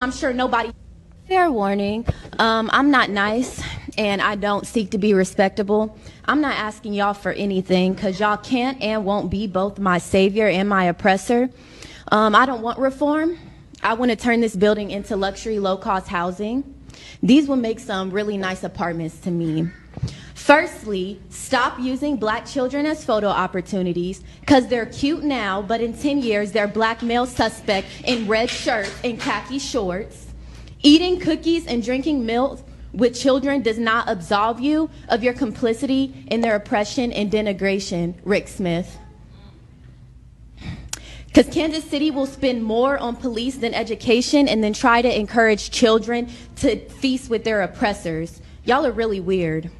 I'm sure nobody. Fair warning, I'm not nice and I don't seek to be respectable. I'm not asking y'all for anything because y'all can't and won't be both my savior and my oppressor. I don't want reform. I want to turn this building into luxury low-cost housing. These will make some really nice apartments to me. Firstly, stop using black children as photo opportunities because they're cute now, but in 10 years, they're black male suspect in red shirts and khaki shorts. Eating cookies and drinking milk with children does not absolve you of your complicity in their oppression and denigration, Rick Smith. Because Kansas City will spend more on police than education and then try to encourage children to feast with their oppressors. Y'all are really weird.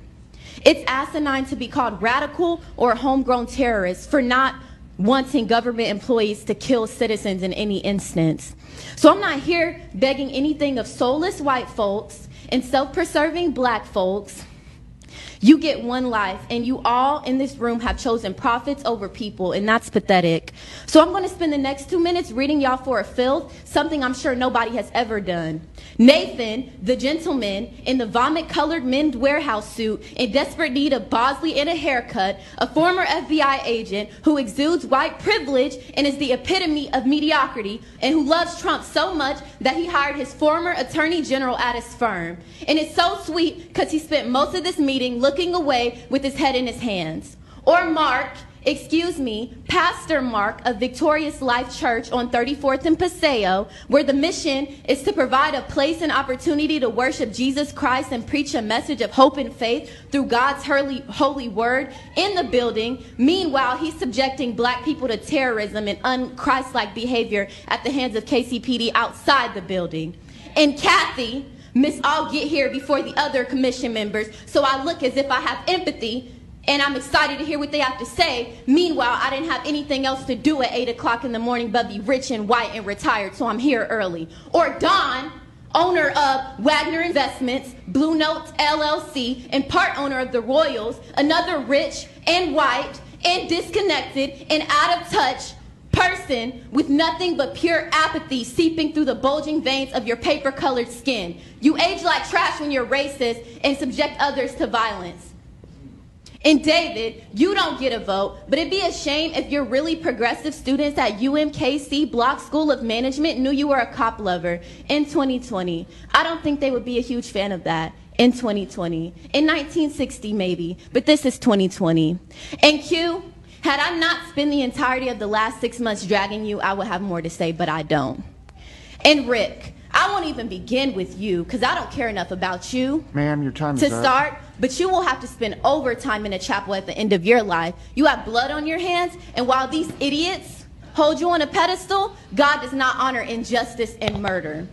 It's asinine to be called radical or homegrown terrorists for not wanting government employees to kill citizens in any instance. So I'm not here begging anything of soulless white folks and self-preserving black folks. You get one life, and you all in this room have chosen profits over people, and that's pathetic. So I'm going to spend the next 2 minutes reading y'all for a filth, something I'm sure nobody has ever done. Nathan, the gentleman in the vomit-colored men's warehouse suit in desperate need of Bosley and a haircut, a former FBI agent who exudes white privilege and is the epitome of mediocrity, and who loves Trump so much that he hired his former attorney general at his firm. And it's so sweet because he spent most of this meeting looking away with his head in his hands. Or Mark, Pastor Mark of Victorious Life Church on 34th and Paseo, where the mission is to provide a place and opportunity to worship Jesus Christ and preach a message of hope and faith through God's holy word in the building. Meanwhile, he's subjecting black people to terrorism and un-Christ-like behavior at the hands of KCPD outside the building. And Kathy, Miss I'll get here before the other commission members, so I look as if I have empathy, and I'm excited to hear what they have to say. Meanwhile, I didn't have anything else to do at 8 o'clock in the morning but be rich and white and retired, so I'm here early. Or Don, owner of Wagner Investments, Blue Notes LLC, and part owner of the Royals, another rich and white and disconnected and out of touch person with nothing but pure apathy seeping through the bulging veins of your paper-colored skin. You age like trash when you're racist and subject others to violence. And David, you don't get a vote, but it'd be a shame if your really progressive students at UMKC Block School of Management knew you were a cop lover in 2020. I don't think they would be a huge fan of that in 2020. In 1960 maybe, but this is 2020. And Q, had I not spent the entirety of the last 6 months dragging you, I would have more to say, but I don't. And Rick, I won't even begin with you because I don't care enough about you. Ma'am, your time to is up. start, but you will have to spend overtime in a chapel at the end of your life. You have blood on your hands, and while these idiots hold you on a pedestal, God does not honor injustice and murder.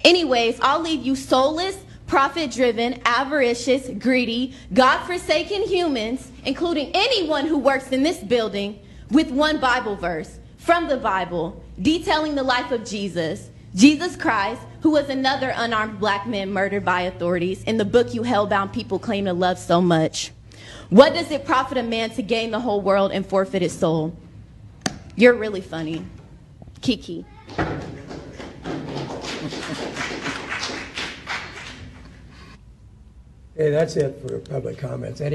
Anyways, I'll leave you soulless, profit-driven, avaricious, greedy, God-forsaken humans, including anyone who works in this building, with one Bible verse from the Bible detailing the life of Jesus Christ, who was another unarmed black man murdered by authorities in the book you hellbound people claim to love so much. What does it profit a man to gain the whole world and forfeit his soul? You're really funny. Kiki. Hey, that's it for public comments. I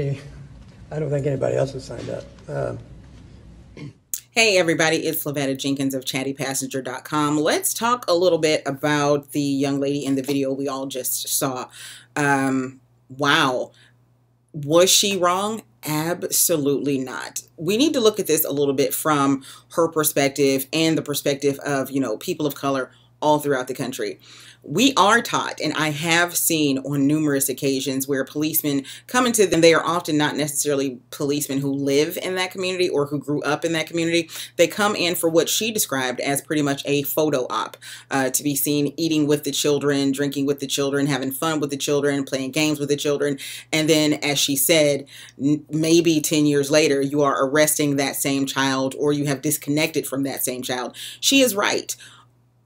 don't think anybody else has signed up. Hey everybody, it's Lavetta Jenkins of chattypassenger.com. Let's talk a little bit about the young lady in the video we all just saw. Wow. Was she wrong? Absolutely not. We need to look at this a little bit from her perspective and the perspective of, people of color all throughout the country. We are taught, and I have seen on numerous occasions where policemen come into them. They are often not necessarily policemen who live in that community or who grew up in that community. They come in for what she described as pretty much a photo op, to be seen eating with the children, drinking with the children, having fun with the children, playing games with the children. And then, as she said, maybe 10 years later, you are arresting that same child or you have disconnected from that same child. She is right.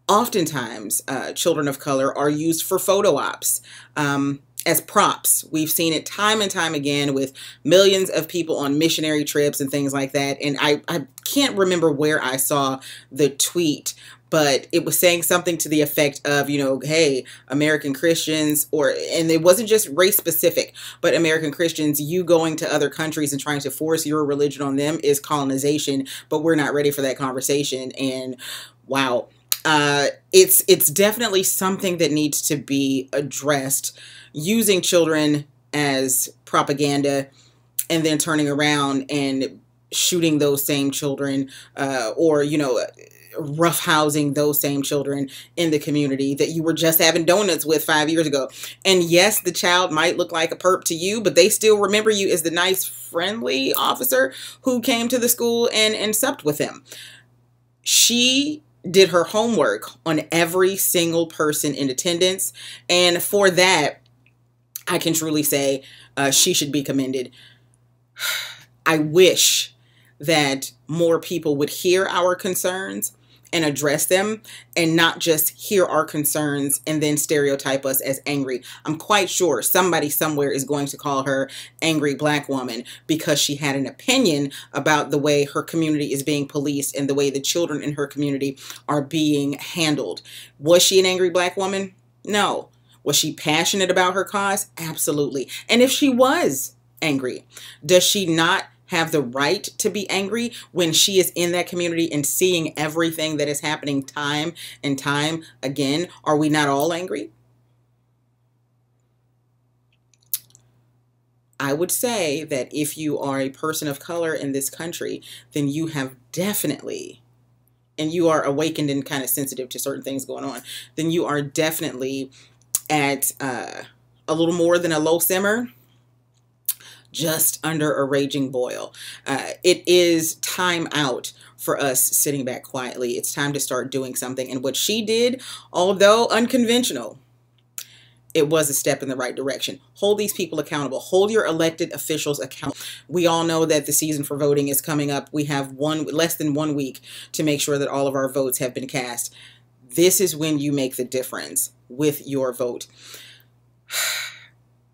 Oftentimes, children of color are used for photo ops as props. We've seen it time and time again with millions of people on missionary trips and things like that. And I can't remember where I saw the tweet, but it was saying something to the effect of, you know, hey, American Christians, and it wasn't just race specific, but American Christians, you going to other countries and trying to force your religion on them is colonization, but we're not ready for that conversation. And wow, it's definitely something that needs to be addressed. Using children as propaganda and then turning around and shooting those same children, or, you know, roughhousing those same children in the community that you were just having donuts with 5 years ago. And yes, the child might look like a perp to you, but they still remember you as the nice, friendly officer who came to the school and supped with them. She did her homework on every single person in attendance, and for that, I can truly say she should be commended. I wish that more people would hear our concerns and address them, and not just hear our concerns and then stereotype us as angry. I'm quite sure somebody somewhere is going to call her angry black woman because she had an opinion about the way her community is being policed and the way the children in her community are being handled. Was she an angry black woman? No. Was she passionate about her cause? Absolutely. And if she was angry, does she not have the right to be angry when she is in that community and seeing everything that is happening time and time again? Are we not all angry? I would say that if you are a person of color in this country, then you have definitely, and you are awakened and kind of sensitive to certain things going on, then you are definitely at a little more than a low simmer, just under a raging boil. It is time out for us sitting back quietly. It's time to start doing something. And what she did, although unconventional, it was a step in the right direction. Hold these people accountable. Hold your elected officials accountable. We all know that the season for voting is coming up. We have less than 1 week to make sure that all of our votes have been cast. This is when you make the difference with your vote.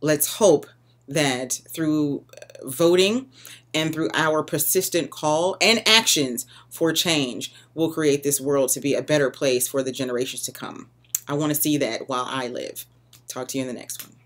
Let's hope that through voting and through our persistent call and actions for change, we'll create this world to be a better place for the generations to come. I want to see that while I live. Talk to you in the next one.